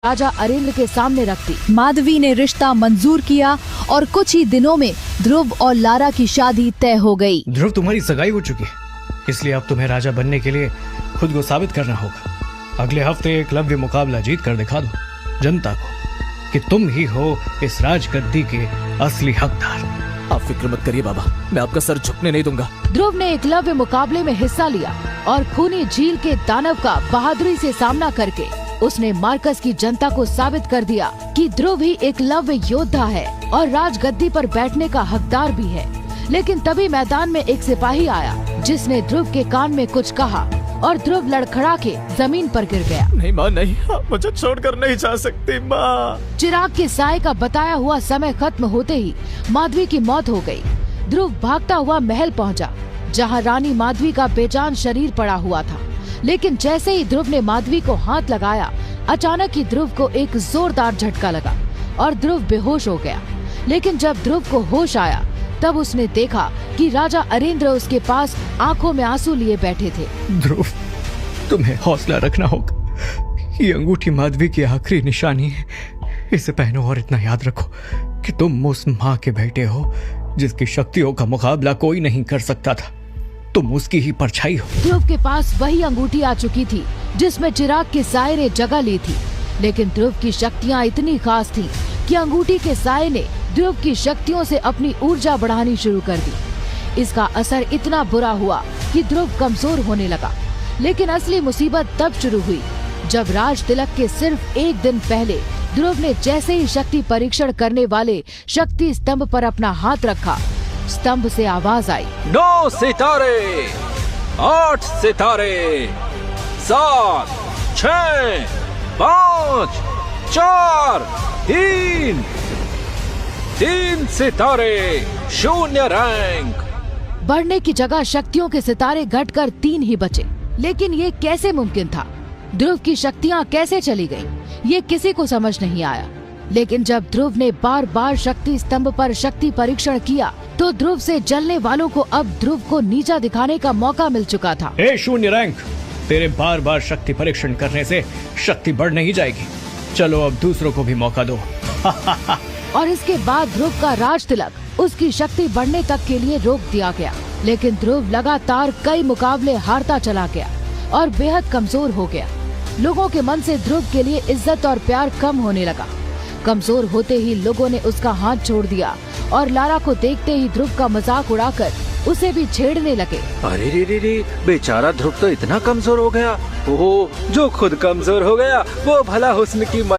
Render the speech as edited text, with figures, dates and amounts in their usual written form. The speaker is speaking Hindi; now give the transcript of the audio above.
राजा अरेंद्र के सामने रख दी। माधवी ने रिश्ता मंजूर किया और कुछ ही दिनों में ध्रुव और लारा की शादी तय हो गई। ध्रुव, तुम्हारी सगाई हो चुकी है, इसलिए अब तुम्हें राजा बनने के लिए खुद को साबित करना होगा। अगले हफ्ते एकलव्य मुकाबला जीत कर दिखा दो जनता को कि तुम ही हो इस राजगद्दी के असली हकदार। आप फिक्र मत करिए बाबा, मैं आपका सर झुकने नहीं दूंगा। ध्रुव ने एकलव्य मुकाबले में हिस्सा लिया और खूनी झील के दानव का बहादुरी से सामना करके उसने मार्कस की जनता को साबित कर दिया कि ध्रुव ही एकलव्य योद्धा है और राजगद्दी पर बैठने का हकदार भी है। लेकिन तभी मैदान में एक सिपाही आया जिसने ध्रुव के कान में कुछ कहा और ध्रुव लड़खड़ा के जमीन पर गिर गया। नहीं माँ नहीं, आप मुझे छोड़कर नहीं जा सकती माँ। चिराग के साए का बताया हुआ समय खत्म होते ही माधवी की मौत हो गई। ध्रुव भागता हुआ महल पहुंचा, जहां रानी माधवी का बेजान शरीर पड़ा हुआ था। लेकिन जैसे ही ध्रुव ने माधवी को हाथ लगाया, अचानक ही ध्रुव को एक जोरदार झटका लगा और ध्रुव बेहोश हो गया। लेकिन जब ध्रुव को होश आया तब उसने देखा कि राजा अरेंद्र उसके पास आंखों में आंसू लिए बैठे थे। ध्रुव, तुम्हें हौसला रखना होगा। ये अंगूठी माधवी की आखिरी निशानी है। इसे पहनो और इतना याद रखो कि तुम उस माँ के बेटे हो जिसकी शक्तियों का मुकाबला कोई नहीं कर सकता था। तुम उसकी ही परछाई हो। ध्रुव के पास वही अंगूठी आ चुकी थी जिसमें चिराग के साए ने जगह ली थी। लेकिन ध्रुव की शक्तियाँ इतनी खास थीं कि अंगूठी के साए ने ध्रुव की शक्तियों से अपनी ऊर्जा बढ़ानी शुरू कर दी। इसका असर इतना बुरा हुआ कि ध्रुव कमजोर होने लगा। लेकिन असली मुसीबत तब शुरू हुई जब राज तिलक के सिर्फ एक दिन पहले ध्रुव ने जैसे ही शक्ति परीक्षण करने वाले शक्ति स्तंभ पर अपना हाथ रखा, स्तंभ से आवाज आई, 9 सितारे, 8 सितारे, 7, 6, 5, 4, 3 सितारे, 0 रैंक। बढ़ने की जगह शक्तियों के सितारे घटकर 3 ही बचे। लेकिन ये कैसे मुमकिन था? ध्रुव की शक्तियाँ कैसे चली गईं? ये किसी को समझ नहीं आया। लेकिन जब ध्रुव ने बार बार शक्ति स्तंभ पर शक्ति परीक्षण किया तो ध्रुव से जलने वालों को अब ध्रुव को नीचा दिखाने का मौका मिल चुका था। 0 रैंक, तेरे बार बार शक्ति परीक्षण करने से शक्ति बढ़ नहीं जाएगी। चलो अब दूसरों को भी मौका दो। और इसके बाद ध्रुव का राज तिलक उसकी शक्ति बढ़ने तक के लिए रोक दिया गया। लेकिन ध्रुव लगातार कई मुकाबले हारता चला गया और बेहद कमजोर हो गया। लोगों के मन से ध्रुव के लिए इज्जत और प्यार कम होने लगा। कमजोर होते ही लोगों ने उसका हाथ छोड़ दिया और लारा को देखते ही ध्रुव का मजाक उड़ाकर उसे भी छेड़ने लगे। अरे रे, बेचारा ध्रुव तो इतना कमजोर हो गया। ओह, जो खुद कमजोर हो गया वो भला हुस्न की